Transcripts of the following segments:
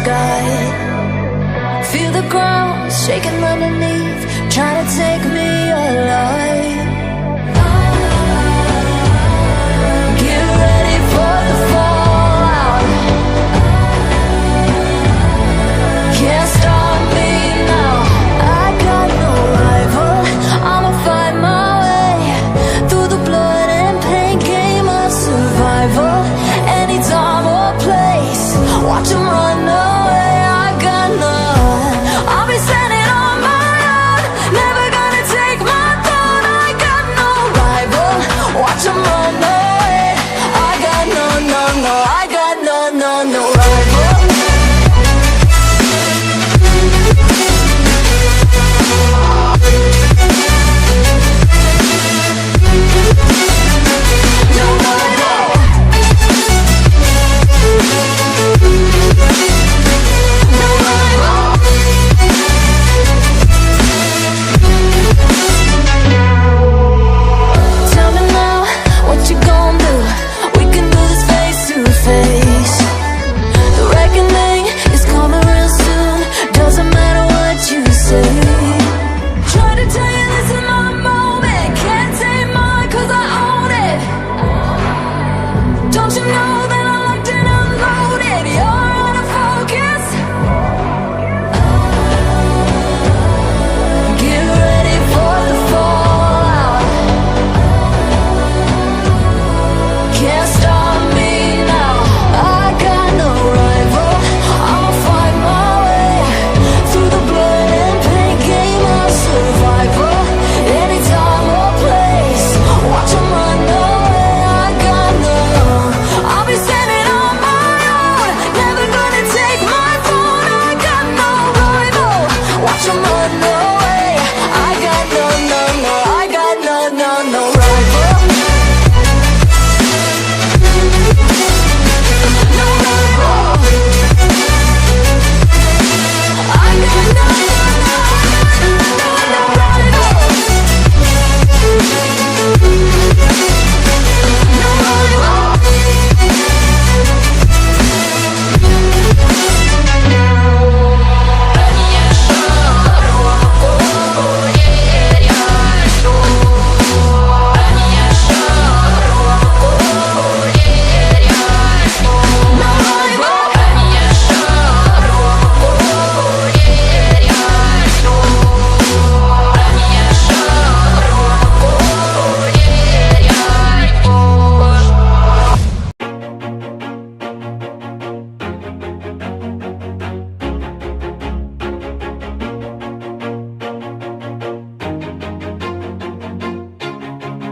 sky. Feel the ground shaking underneath, trying to take me alive. Get ready for the fallout. Can't stop me now. I got no rival. I'ma fight my way through the blood and pain, game of survival. Any time or place, watch 'em run away. I got none. I'll be standing on my own, never gonna take my throne. I got no rival. Watch 'em run away. I got no, no, no. I got no, no, no rival.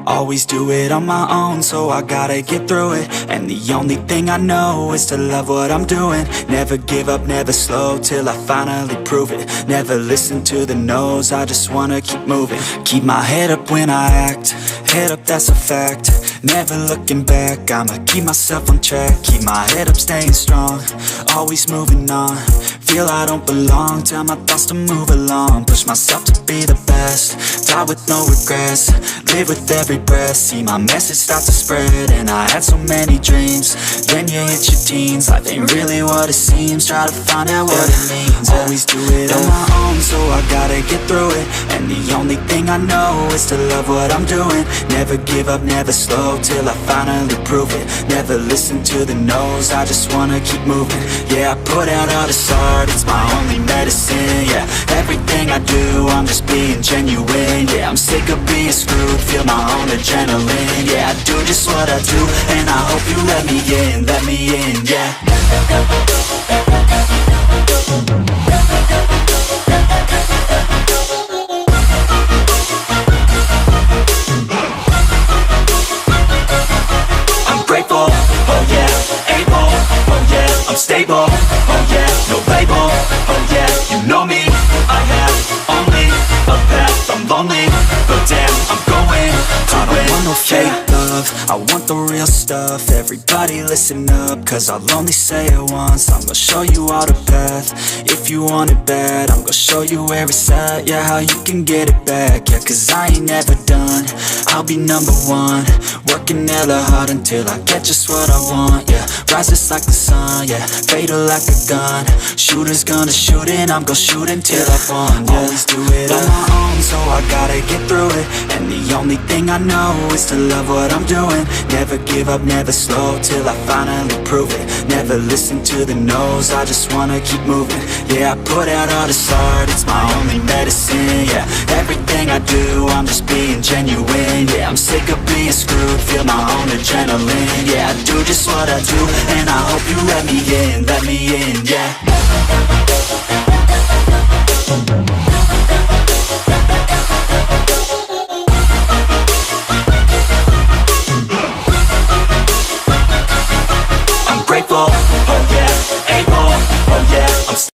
Always do it on my own, so I gotta get through it. And the only thing I know is to love what I'm doing. Never give up, never slow, till I finally prove it. Never listen to the no's, I just wanna keep moving. Keep my head up when I act, head up, that's a fact. Never looking back, I'ma keep myself on track. Keep my head up, staying strong, always moving on. Feel I don't belong, tell my thoughts to move along. Push myself to be the best, die with no regrets. Live with every breath, see my message start to spread. And I had so many dreams, then you hit your teens. Life ain't really what it seems, try to find out what it means. Always do it on my own, so I gotta get through it. And the only thing I know is to love what I'm doing. Never give up, never slow, till I finally prove it. Never listen to the no's, I just wanna keep moving. Yeah, I put out all this art, it's my only medicine. Yeah, everything I do, I'm just being genuine. Yeah, I'm sick of being screwed, feel my own adrenaline. Yeah, I do just what I do, and I hope you let me in, yeah. I'm grateful, oh yeah, able, oh yeah, I'm stable, oh yeah, no label, oh yeah, you know me, I have only a path, I'm lonely, but damn, I'm going to win. I don't want no fake love, I want the real stuff. Everybody listen up, cause I'll only say it once. I'm gonna show you all the path. If you want it bad, I'm gonna show you where it's at. Yeah, how you can get it back. Yeah, cause I ain't never done. I'll be number one, working hella hard until I get just what I want. Yeah, rises like the sun, yeah, fatal like a gun. Shooter's gonna shoot and I'm gonna shoot until I won. Yeah, always do it on my own, so I gotta get through it. And the only thing I know is to love what I'm doing. Never give up, never slow, till I finally prove it. Never listen to the no's, I just wanna keep moving. Yeah, I put out all this art, it's my only medicine. Yeah, everything I do, I'm just being genuine. Yeah, I'm sick of being screwed, feel my own adrenaline. Yeah, I do just what I do, and I hope you let me in, yeah.